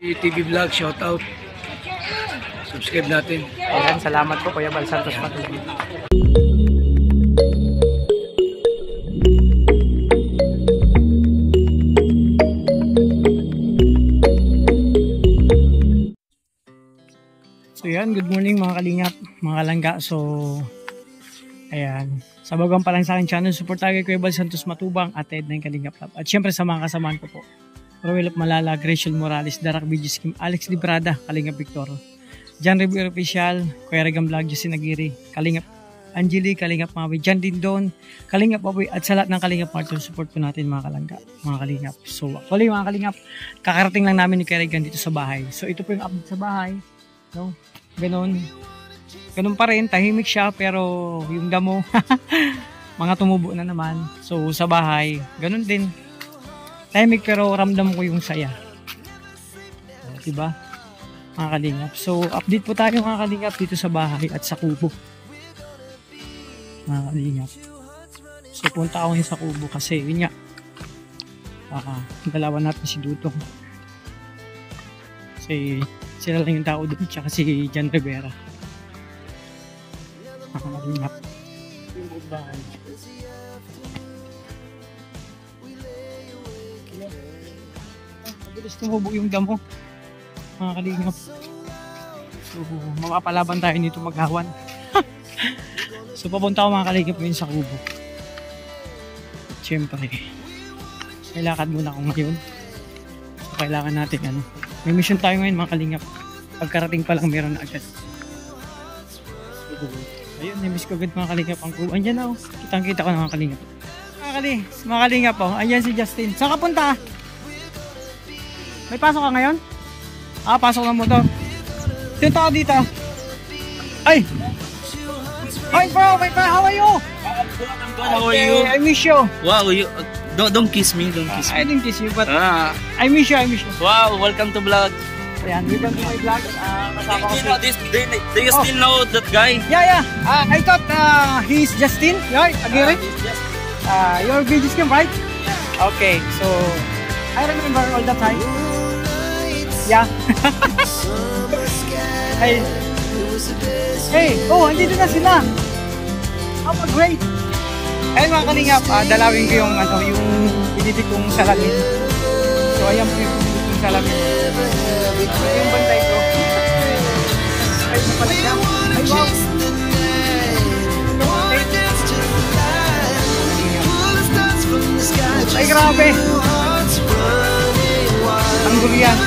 TV Vlog, shout out. Subscribe natin. Ayan, salamat po Kuya Bal Santos Matubang. So yan, good morning mga kalingap, mga kalangga. So ayan, sa bagang pa lang sa akin channel, support tayo kay Kuya Bal Santos Matubang at Ed na yung Kalingap Lab. At syempre sa mga kasamaan ko po, Roel Malala, Graciel Morales, Darak Videos Kim, Alex Librada, Kalingap Victor, John Review Official, Kuya Regam Vlog, Justin Aguirre, Kalingap Angeli, Kalingap Mawi, John Dindon, Kalingap Aboy, at sa lahat ng Kalingap Partner, support po natin mga kalangga, mga kalingap. So actually mga kalingap, kakarating lang namin ni Kuya Regan dito sa bahay. So ito po yung update sa bahay, no? Ganun pa rin, tahimik siya, pero yung damo, mga tumubo na naman. So sa bahay, ganun din. Tahimik pero ramdam ko yung saya. Diba? Mga kalingap. So, update po tayo mga kalingap dito sa bahay at sa kubo. Mga kalingap. So, punta ako sa kubo kasi yun nga. Dalawan natin si Dudong. Kasi sila lang yung tao doon. Tsaka si John Rivera. Mga kalingap. Yung bahay. Mabilis tumubo yung damo mga kalingap. So mapapalaban tayo nito maghawan. So papunta ako mga kalingap ngayon sa kubo. Siyempre may lakad muna ako ngayon. So kailangan natin may mission tayo ngayon mga kalingap. Pagkarating pa lang meron na agad. So ayun, namiss ko agad mga kalingap ang kubo. Andyan na kitang kita ko na mga kalingap. Mga kalingap po, andyan si Justin. Saan ka punta? May pasok ka ngayon? Pasok ng motor. Sino tao dito? Ay! Hi bro, how are you? How are you? I miss you. Wow, don't kiss me, don't kiss me. I didn't kiss you, but I miss you. Wow, welcome to vlog. Ayan, welcome to my vlog. Kasama ko Do you still know that guy? Yeah. I thought he's Justin, right? Aguirre? Your videos came right? Okay, so I remember all the time. Yeah. Hey, andito na sila. Great. Ayun mga kalingap, dalawin ko yung yung pinili kong salamin. So ayan po yung pinili kong salamin. Yung bantay ko. Ay, pala siya. Ay, wow. Ay, grabe. Ang durian.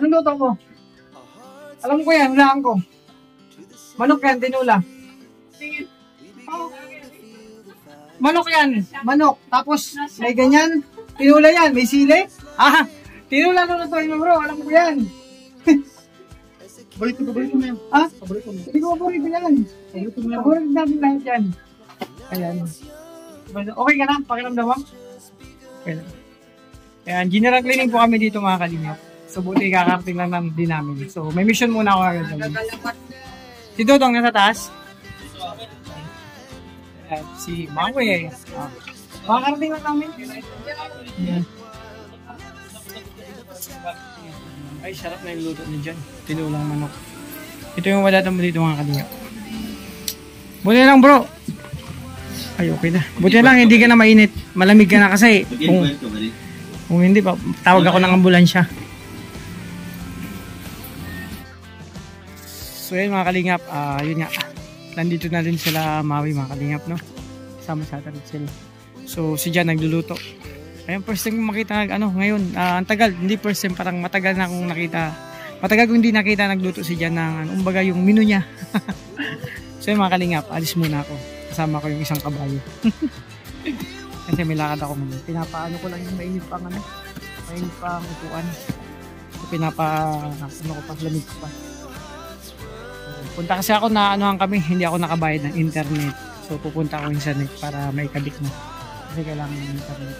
Anong luto mo? Alam ko yan, hulaan ko. Manok yan, tinula. Manok yan, manok. Tapos may ganyan, tinula yan, may sili. Tinula na lutuin mo bro, alam ko yan. Paborito mo yan. Paborito mo. Hindi ko paborito yan. Paborito natin lahat yan. Ayan. Okay ka na? Pakiramdam mo? Okay na. Ayan, general cleaning po kami dito mga kalingap. So buti kakarating lang din namin. So may mission muna ako agad. Si Dodong nasa taas. At si Maui. Makakarating lang namin. Ayan. Ay, sarap na yung luto niya dyan. Tinulang manok. Ito yung wadatan mo dito mga kalingap. Buti lang bro. Ay, okay na. Buti lang, hindi ka na mainit. Malamig ka na kasi. Kung hindi pa, tawag ako ng ambulansya. So yun mga kalingap, yun nga. Nandito na rin sila Maui mga kalingap, no? Sama sa atin sila. So si Jan nagluluto. Ayun, first time kong makita ngayon. Ang tagal, hindi first time, parang matagal na akong nakita. Matagal kong hindi nakita nagluto si Jan ng umbaga yung menu niya. So yun mga kalingap, alis muna ako. Kasama ko yung isang kabayo. Kasi may lakad ako muna. Pinapaano ko lang yung mainit pang mainit pang upuan. So pinapa-ano ko pa, lamig ko pa. Punta kasi ako na kami, hindi ako nakabayad ng internet. So So pupunta ako sa net para may kabit na. Kasi kailangan ng internet.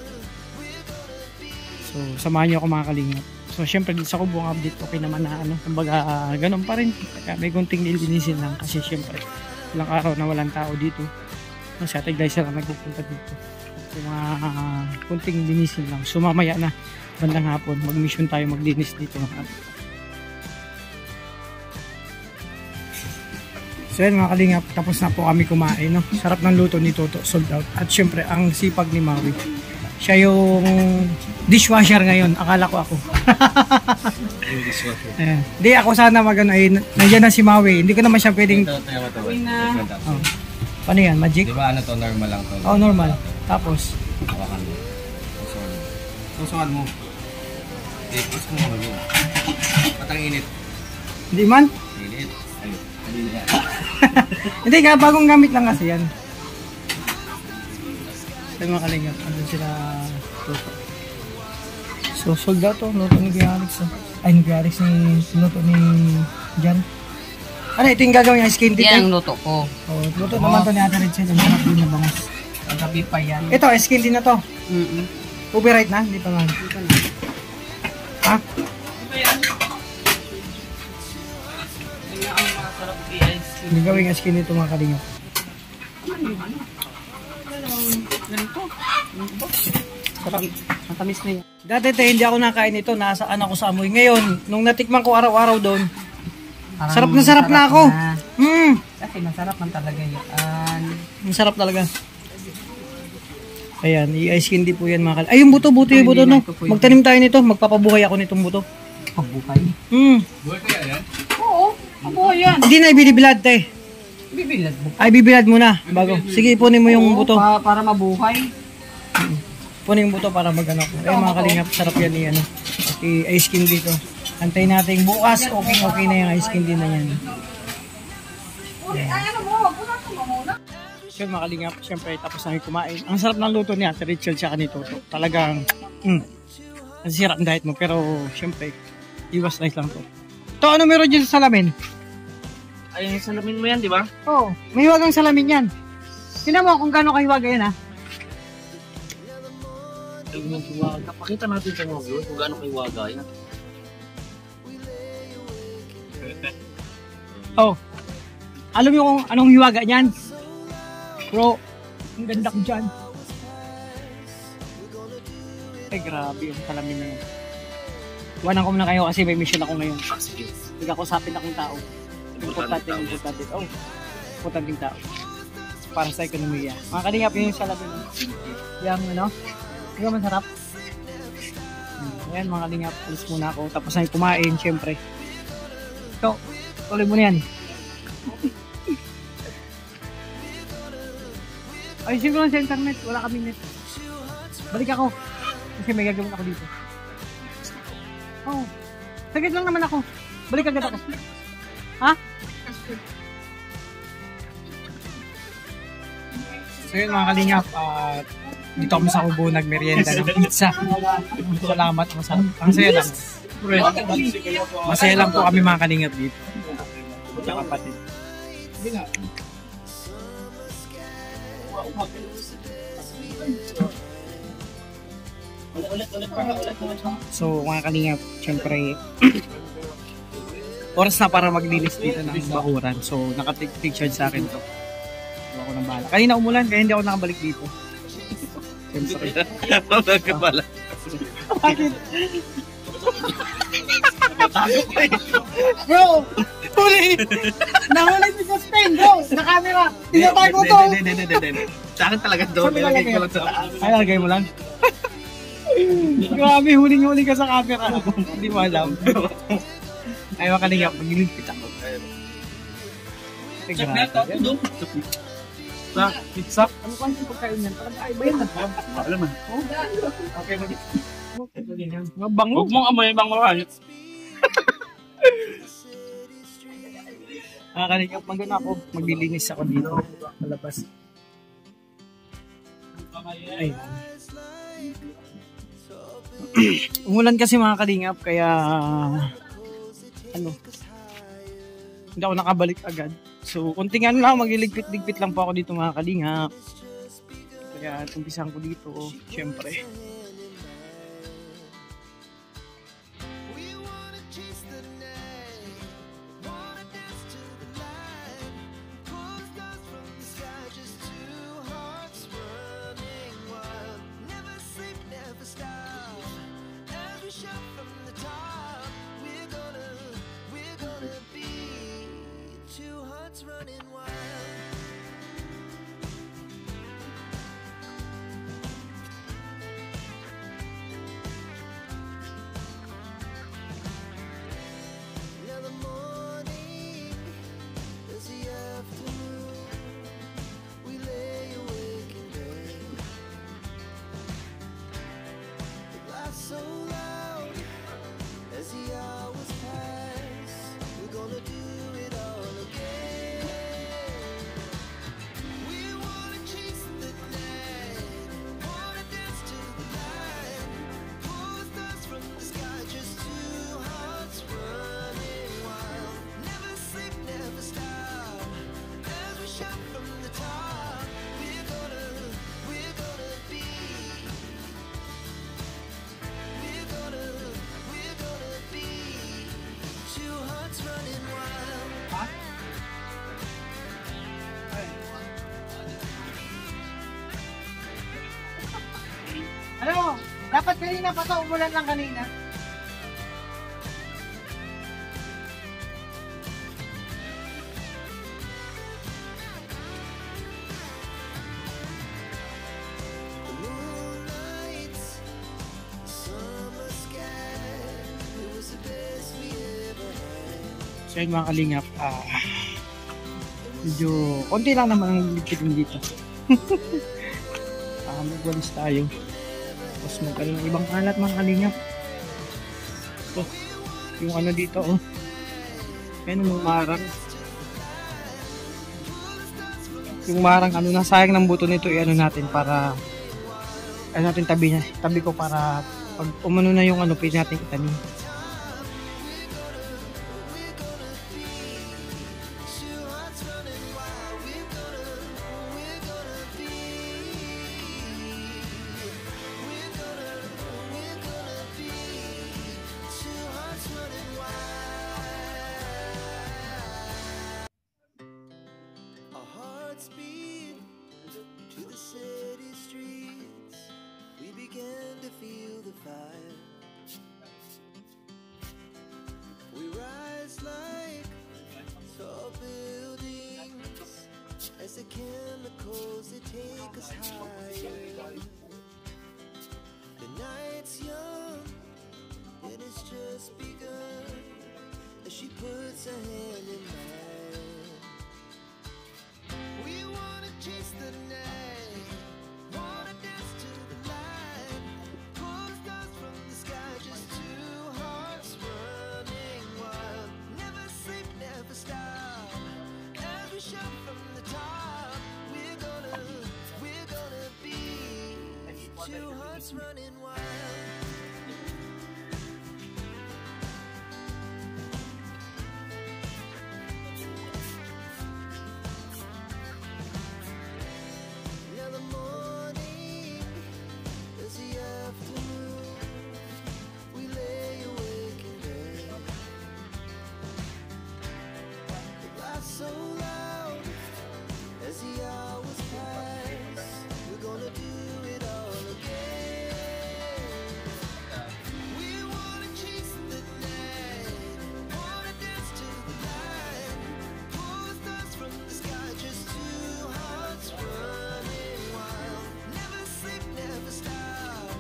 So samahan niyo ako mga kalingap. So syempre dito sa Kubong update okay naman na ano. Kumbaga ganun pa rin. Kaya may kunting nilinisin lang kasi syempre ilang araw na walang tao dito. Kasi ate guys lang nagpupunta dito. So mga kunting linisin lang. So mamaya na bandang hapon mag-mission tayo maglinis dito ng update. So yun mga kalingap, tapos na po kami kumain, no? Sarap ng luto ni Toto, sold out. At syempre, ang sipag ni Maui. Siya yung dishwasher ngayon, akala ko ako. Hindi, ako sana magano ay nandiyan na si Maui. Hindi ko naman siya pwedeng... Oh. Paano yan? Magic? Di ba ano to, normal lang to? Oh, normal. Tapos? Hawakan mo. Susungan mo. Tapos mo mo. Patang init. Hindi man? Init. Ayun. Hindi nga, bagong gamit lang kasi yan. Sa mga kalingap, andun sila Toto. So, sold out to, luto ni Kuya Alex. Ay, ni Kuya Alex, luto ni Jan. Ano, ito yung gagawin yung skin tip? Yan ang luto ko. Oh, luto naman to ni Ate Red Sale. Ang sarap din na bangas. Kagabi pa yan. Ito, skin din na to. Copyright na? Hindi pa man. Ha? Hindi gawin ang skin nito mga kalingap. Sarap. Matamis na yan. Dati hindi ako nakain ito. Nasaan ako sa amoy. Ngayon, nung natikman ko araw-araw doon, sarap na ako. Kasi masarap man talaga yan. Ang sarap talaga. Ayan, i-ice candy po yan mga kalingap. Ay, yung buto yung buto no. Magtanim tayo nito. Magpapabuhay ako nitong buto. Pagbuhay? Buhay kaya yan? Oo, pagbuhay yan. Hindi na ibibilad te. Bibilad mo. Ay, bibilad muna. Bago. Sige, ipunin mo yung buto. Para mabuhay. Punin yung buto para magano. Ay mga kalingap, sarap yan ni ano. I-ice cream dito. Antayin natin bukas, okay na yung ice cream din na yan. So mga kalingap, syempre tapos namin kumain. Ang sarap ng luto ni Ate Rachel tsaka ni Toto. Talagang, ang sarap ng diet mo. Pero syempre, iwas nice lang to. To, ano meron dyan sa salamin? Ay, salamin mo yan, di ba? Oo, may hiwagang salamin yan. Tingnan mo kung gano'ng kahiwaga yan ha. Pakita natin sa mga views kung gaano kayo waga yan. Oh, alam mo kung anong hiwaga niyan? Bro, ang ganda ko dyan. Ay, grabe yung salamin na yan. Iwanan ko muna kayo kasi may mission ako ngayon. Sige. Nagkakusapin akong tao. Importante. Oh, importante tao. Para sa ekonomiya. Mga kalingap yung salamin. Yung ano? Hindi ka masarap. Ayan mga kalingap. Alis muna ako. Tapos na kumain, syempre. So, tuloy mo na yan. Ayusin ko lang sa internet. Wala kaming net. Balik ako. Kasi may gagawin ako dito. Oh. Saglit lang naman ako. Balik agad ako. Ha? So yun mga kalingap, dito kami sa Kubo nagmerienda ng pizza. Salamat, masarap. Ang saya lang. Masaya lang po kami mga kalingap dito. Tsaka kapatid. So mga kalingap, syempre oras na para maglinis dito ng bakuran. So naka-take charge sa akin to. Ako nang bahala. Kanina umulan kaya hindi ako nakabalik dito. Siyempre. Bakit ka pala? Bakit? Bro! Huli! Nahuli si Justin, bro! Sa camera! Tinatago to! Hindi. Sa akin talaga doon. Nilagay ko lang sa ay, lagay mo lang? Grabe, huling-huli ka sa camera. Hindi mo alam. Ay, makalingap. Magliligpit ako. Ay, grabe. Sa pizza? Ano ba yung pagkain yan? Parang ay ba yan? Alam mo. Okay, mabango. Huwag mong amoy bang marami. Kalingap, magana ako. Maglilinis ako dito. Malabas. Ay. Umulan kasi mga kalingap, kaya ano, hindi ako nakabalik agad. So, kunting ano lang, magliligpit-ligpit lang po ako dito mga kalingap. Kaya, umpisahan ko dito, syempre. Running wild. Now the morning is the afternoon. We lay awake in bed. The glass so loud as the hours pass. We're gonna do it all again. We wanna chase the night, wanna dance to the light. Pull stars from the sky, just two hearts running wild. Never sleep, never stop. As we shout from the top, we're gonna be. We're gonna be. Two hearts running wild. Ano? Dapat kanina pa to, umulan lang kanina. The moonlight, summer sky, it was the best we ever had. So yun mga kalingap, medyo konti lang naman ang ligpitin dito. Magwalis tayo. Tapos magkaroon ng ibang kalat mga kalingap. So, yung ano dito oh. Ayan yung marang. Yung marang ano, nasayang ng buto nito i-ano natin para ano natin tabi ko para pag umano na yung ano pwede natin itanim. Two hearts running wild, we're gonna be. We're gonna be. Two hearts running wild. Our hearts beat to the city streets. We began to feel the fire. We rise like tall buildings as the chemicals they take us higher. The night's young and it's just begun as she puts her hand in mine. We wanna chase the night, wanna dance to the light. Pull stars from the sky, just two hearts running wild. Never sleep, never stop. As we shout from the top, we're gonna be. Two hearts running wild. Now the morning is the afternoon. We lay awake in bed. The glass so loud as the hours pass. We're gonna do it all again. We wanna chase the night, wanna dance to the light. Pull stars from the sky, just two hearts running wild. Never sleep, never stop.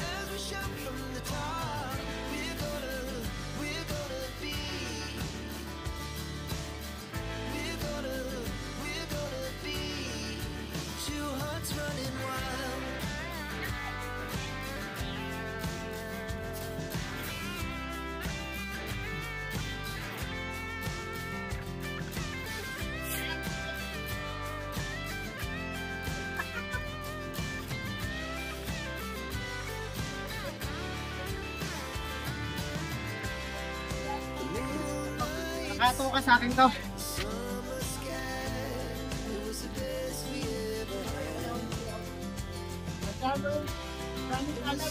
As we shout from the top, we're gonna be. We're gonna be. Two hearts running wild. Nakato ka sa akin to. Summer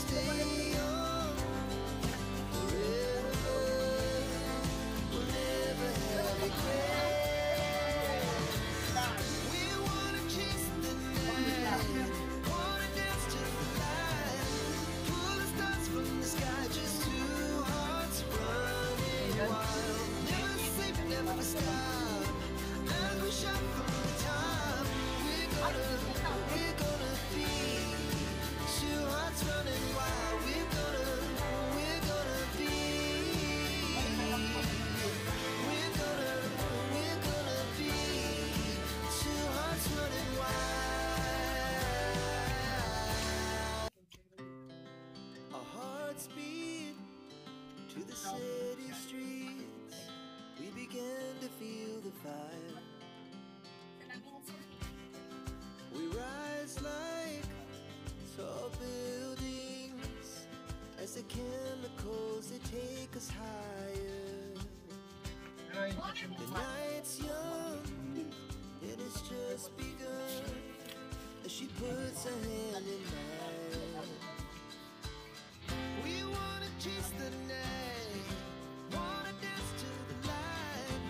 stay young forever. We'll never have regrets. We wanna chase the night, wanna dance to the light, pull the stars from the sky, just two hearts running wild. Never sleep, never stop, as we shout from the top. We're gonna be two hearts running wild. We're gonna be. We're gonna be two hearts running wild. Our hearts beat to the city streets. We began to feel the fire. We rise like tall buildings as the chemicals they take us higher. The night's young and it's just begun as she puts her hand in mine. We wanna chase the night, wanna dance to the light,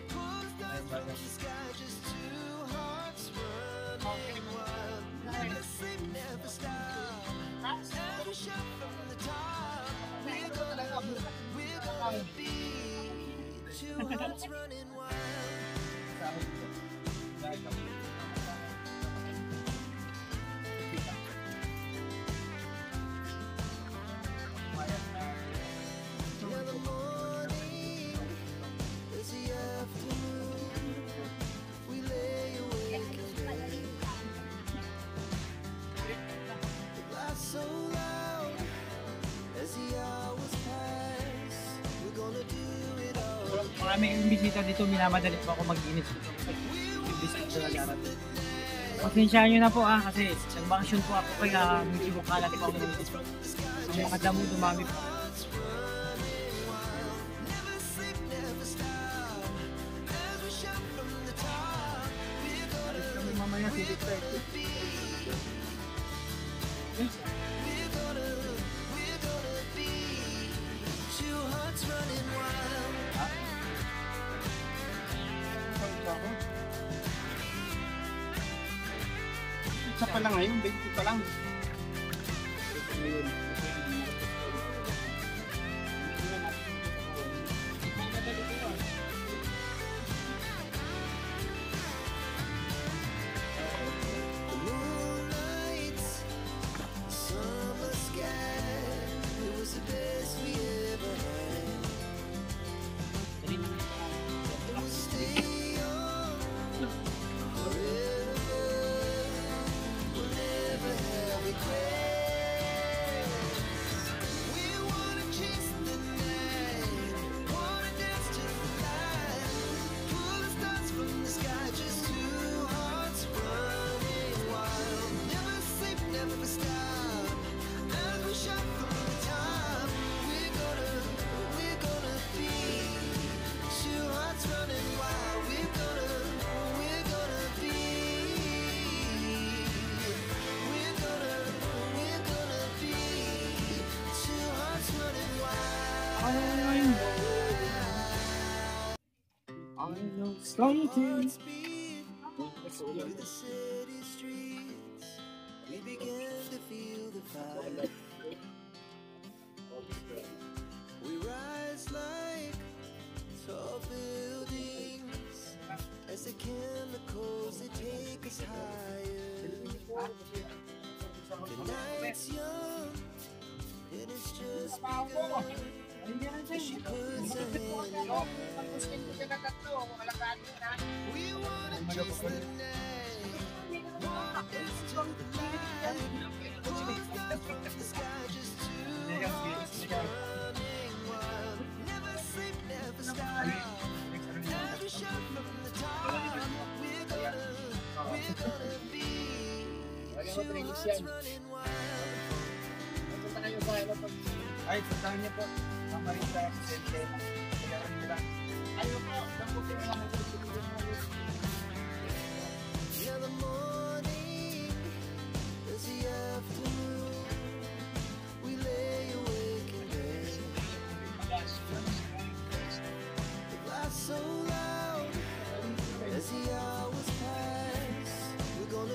pull the stars from the sky, just two hearts running wild. Never sleep, never stop, never shout from the top. We're gonna be two hearts running wild. Now the morning is the afternoon. We lay awake and pray. The laughs so loud as the hours pass. We're gonna do it all. Maraming bisita dito, minamadali po ako mag-init dito. Yung bisita na darating. Pasensyahan nyo na po kasi nag-vacation po ako kaya medyo kalat po ako ng bisita. Ang mga damo dumami po. Never sleep, never stop, as we shout from the top. We're gonna Mamaya silip tayo. be. We're gonna be two hearts running wild. Isa pa lang ngayon, 20 pa lang. The moonlight, summer sky, it was the best we ever had. And we'll stay young forever. We'll never have regrets. We wanna chase the night, wanna dance to the light, pull the stars from the sky, just two hearts running wild. Never sleep, never stop, as we shout from the top. We're gonna be two hearts running wild. We're gonna be. We're gonna be two hearts running wild. Hearts beat through the city streets. We began to feel the fire. We rise like tall buildings as the chemicals they take us higher. The night's young and it's just begun as she puts her hand in mine. We wanna chase the night, wanna dance to the light, pull the stars from the sky, just two hearts running wild. Never sleep, never stop, as we shout from the top. We're gonna be two hearts running wild. Ay, puntahan niyo po. Tama rin sa Vicente. Kailangan nyo lang. Ayaw po. Damputin mo lang. Yeah, the morning is the afternoon.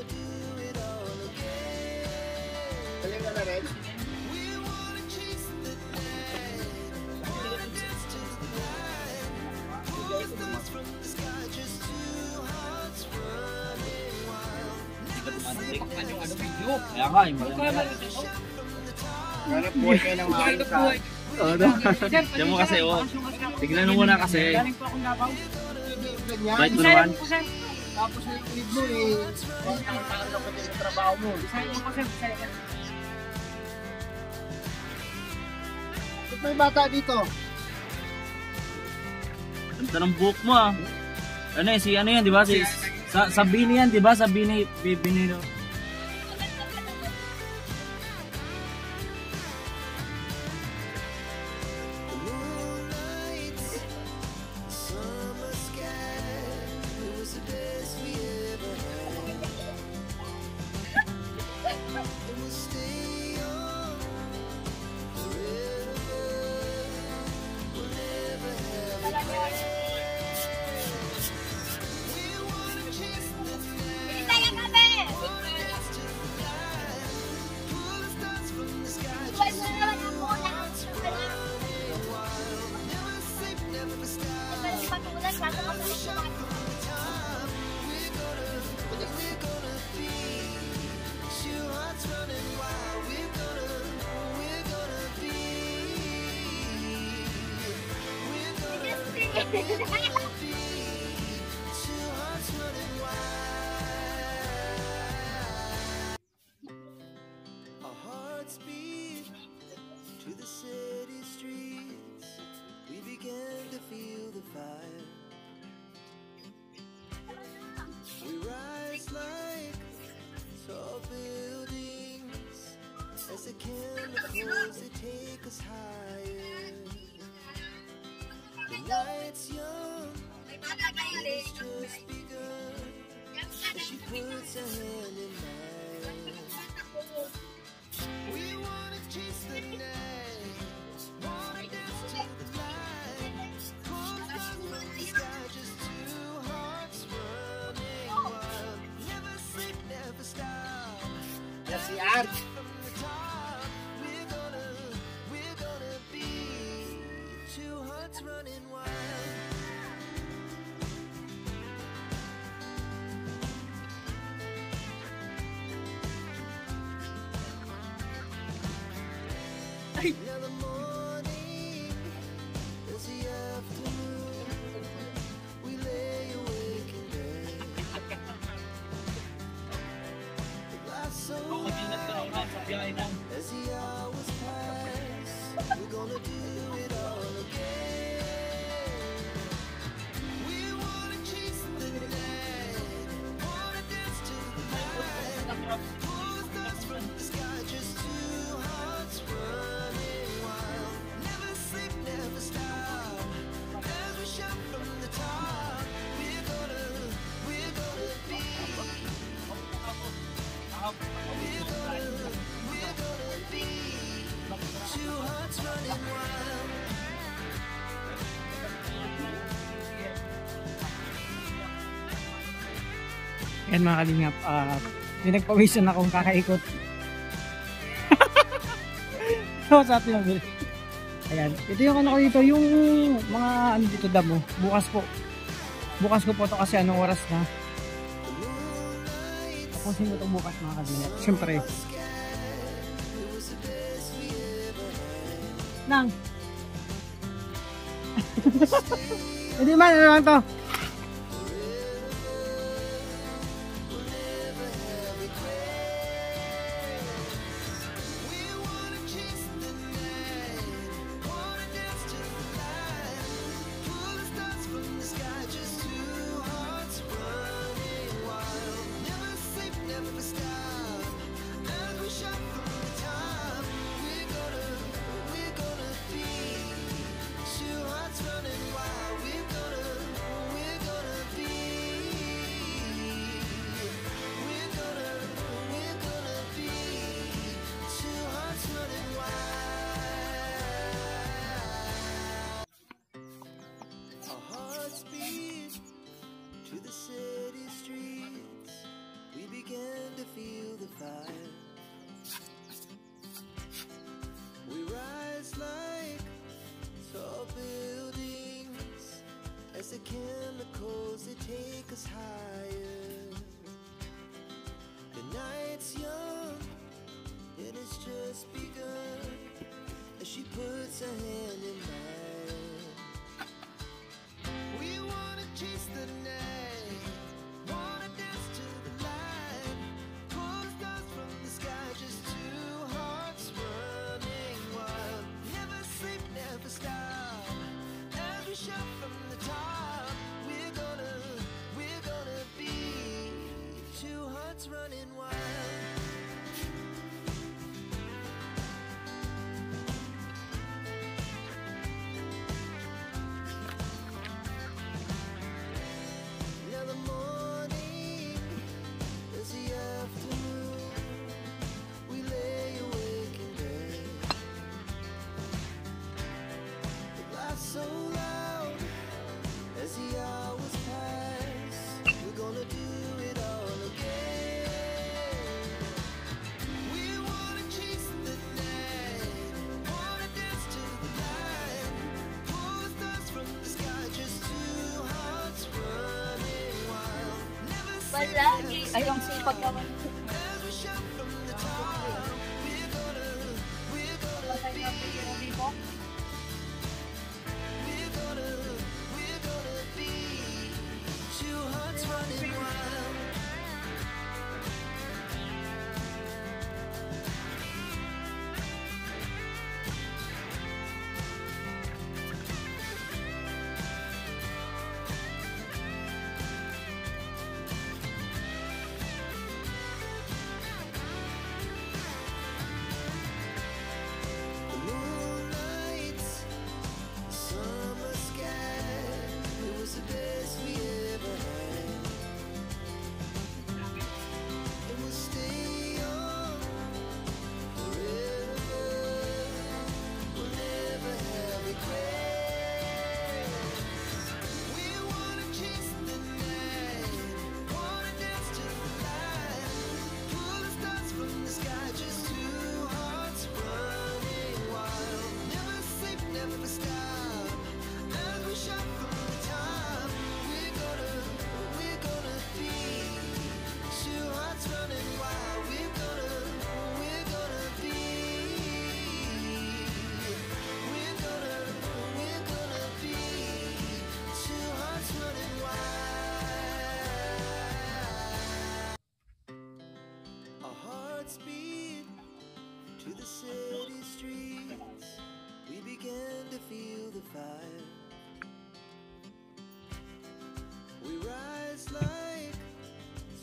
gonna do it all again. Galing ka na rin. We wanna chase the night, wanna dance to the light, pull stars from the sky, just two hearts running wild. Kaya nga, yung maganda. Hanap buhay kayo ng maayos ka. Oo, no? Diyan mo kasi, oh. Tignan mo muna kasi. Galing po akong Davao. Ganyan. Bait mo Bisaya naman. po, sir. Tapos yung lead mo eh. Ang talo ka din sa trabaho mo. Bisaya po, sir. Bisaya po. Ba't may bata dito? Ganda ng buhok mo, ah. Ano eh, si ano yan, di ba? Si, sa Bini yan, di ba? Sa Bini, no? The moonlight, the summer sky, it was the best we ever had. And we'll stay on forever. We'll never have regrets. We wanna chase the night, wanna dance to the light, pull the stars from the sky, just two hearts running wild. Never sleep, never stop. We're gonna be two hearts running wild. We're gonna be two hearts running wild. Our hearts beat to the city streets. We began to feel the fire. We rise like tall buildings as the chemicals they take us higher. The night's young, it's just begun. As she puts her hand in mine. We wanna chase the night, wanna dance to the light, pull stars from the sky, just two hearts running wild. Never sleep, never stop. Yes, si Art. From the top, we're gonna be two hearts running wild. Now the morning is the afternoon. We lay awake in bed. The glass so as the hours pass, we're gonna do it all again. We wanna chase the night, wanna dance to the light, pull the stars from the sky, just two hearts running wild. Never sleep, never stop. As we shout from the top, we're gonna be. We're gonna be two hearts running wild. Yan mga kalingap, pinagpawisan akong kakaikot. So, sa atin lang. Ayan, ito yung ano ko dito, yung mga ano dito damo. Bukas po. Bukas ko po ito kasi anong oras na. Tapusin mo ito bukas mga kalingap. Siyempre. Nang. Hindi man, ano lang to. Running wild, we're gonna feel the fire. We rise like tall buildings as the chemicals they take us higher. The night's young and it's just begun as she puts her hand in mine. We wanna chase the night, wanna dance to the light, pull the stars from the sky, just two hearts running wild. Never sleep, never stop, as we shout from the top. We're gonna be two hearts running wild. Now the morning is the afternoon. We lay awake in bed. The laughs so loud as the hours pass. We're gonna do it all again. We wanna chase the night, wanna dance to the light, pull the stars from the sky, just two hearts running wild. Never sleep, Palagi. Ay, ang sipag naman. as we shout from the top. We're gonna Patay be, na po yung ubi ko. we're gonna be two hearts running wild. The moonlights, summer sky, it was the best we ever had. And we'll stay on forever. We'll never have regrets. We wanna chase the night, wanna dance to the light, pull the stars from the sky, just two hearts running wild. Never sleep, never stop, as we shout from the top. We're gonna be two hearts running wild. We're gonna be, we're gonna be two hearts running wild. Our hearts beat to the city streets. We began to feel the fire. We rise like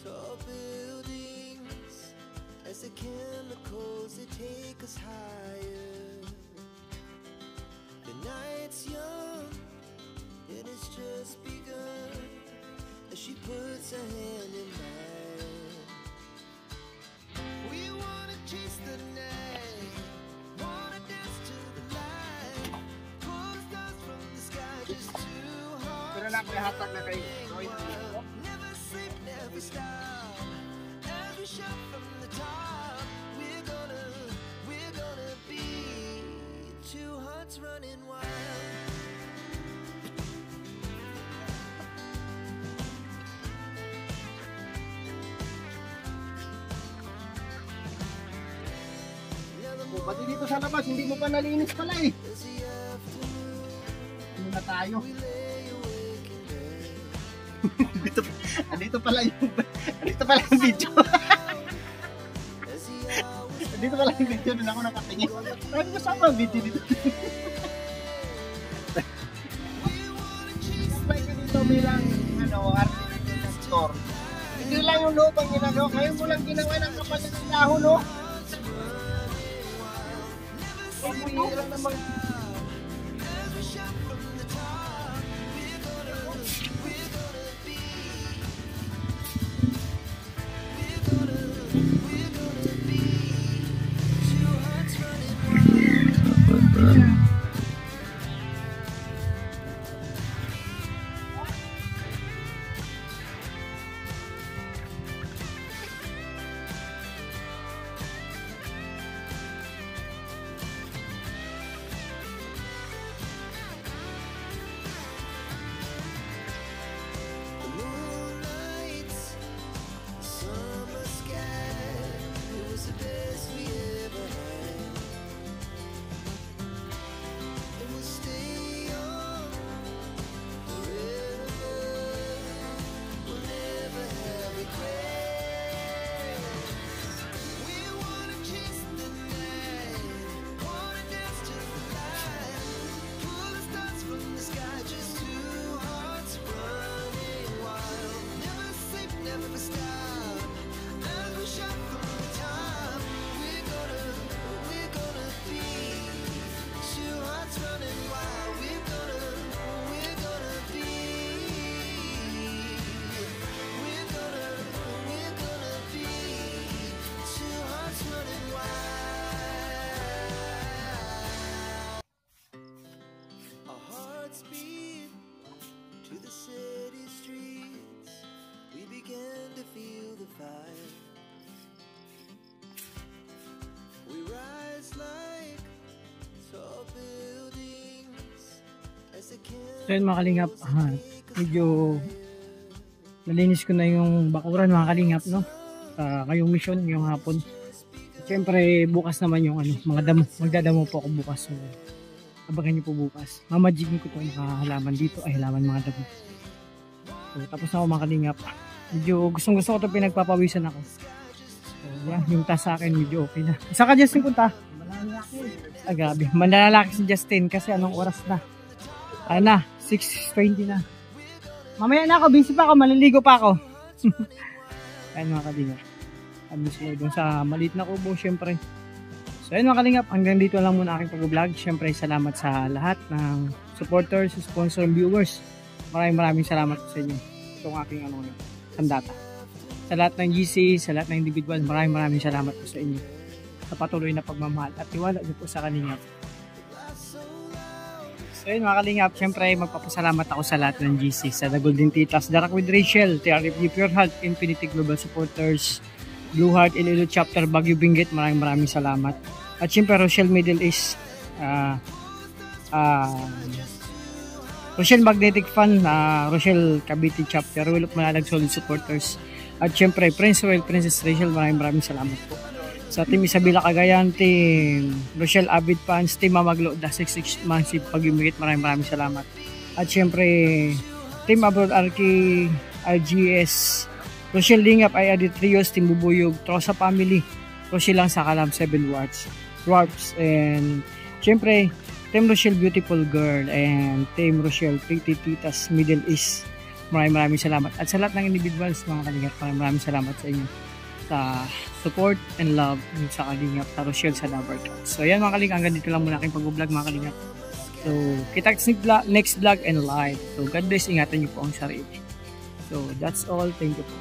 tall buildings as the chemicals they take us higher. The night's young and it's just begun as she puts her hand in mine. We wanna chase the night, wanna dance to the light, pull the stars from the sky, just two hearts. Pero lang may hatag na kay Roy. Never sleep, never stop, as we shout from the top. We're gonna be two hearts running wild. Now the Oh, pati dito sa labas, hindi mo pa nalinis pala eh. is the afternoon. Ano na tayo? We lay awake in bed. Andito pala yung video. As the hours Andito pala yung video, doon ako nakatingin. Sabi ko saan ba ang video dito? Apply ka dito bilang architector. Hindi lang yung loob ang ginagawa. Ngayon mo lang ginawa ng kapal ng dahon, no? Ang hirap namang So yun mga kalingap, medyo nalinis ko na yung bakuran mga kalingap, no? Ngayong mission, yung hapon. Siyempre bukas naman yung mga damo, magdadamo po ako bukas. So abangan niyo po bukas. Mamajigin ko po mga halaman dito, ay halaman mga damo. So tapos na ako mga kalingap. Medyo gusto ko ito, pinagpapawisan ako. So yeah, yung taas sa akin medyo okay na. Saan ka Justin punta? Grabe, manlalaki si Justin kasi anong oras na? 6:20 na. Mamaya na ako, busy pa ako, maliligo pa ako. Ayan mga kalingap. Abis mo doon sa maliit na kubo, syempre. So ayun mga kalingap, hanggang dito lang muna aking pag-vlog. Syempre salamat sa lahat ng supporters, sponsor, viewers. Maraming salamat sa inyo. Itong aking sandata. Sa lahat ng GC, sa lahat ng individual, maraming salamat po sa inyo. Sa patuloy na pagmamahal at tiwala niyo po sa kalingap. So yun mga kalingap, syempre magpapasalamat ako sa lahat ng GC, sa The Golden Titas, Darak with Rachel, TRFG Pure Health, Infinity Global Supporters, Blue Heart, Iloilo Chapter, Baguio Benguet, maraming salamat. At syempre Rochelle Middle East, Rochelle Magnetic Fan, Rochelle Cavite Chapter, Willow Malalag Solid Supporters. At syempre Prince Royal, Princess Rachel, maraming salamat po. Sa Team Isabela Cagayan, Team Rochelle Avid Fans, Team Mamaglo, The 66 Massive Baguio Benguet, maraming salamat. At syempre Team Abroad Arki, RGS, Rochelle Lingap, ay Adi Trios, Team Bubuyog, Trosa Family, Rochelle lang sa Kalam, 7 Warps, and syempre Team Rochelle Beautiful Girl, and Team Rochelle Pretty Titas Middle East, maraming salamat. At sa lahat ng individuals mga kalingap, maraming salamat sa inyo sa support and love sa kalingap sa Rochelle sa Dabar Cats. So yan mga kalingap, hanggang dito lang muna aking pag-vlog mga kalingap. So kita next vlog and live. So God bless, ingatan niyo po ang sarili. So that's all, thank you po.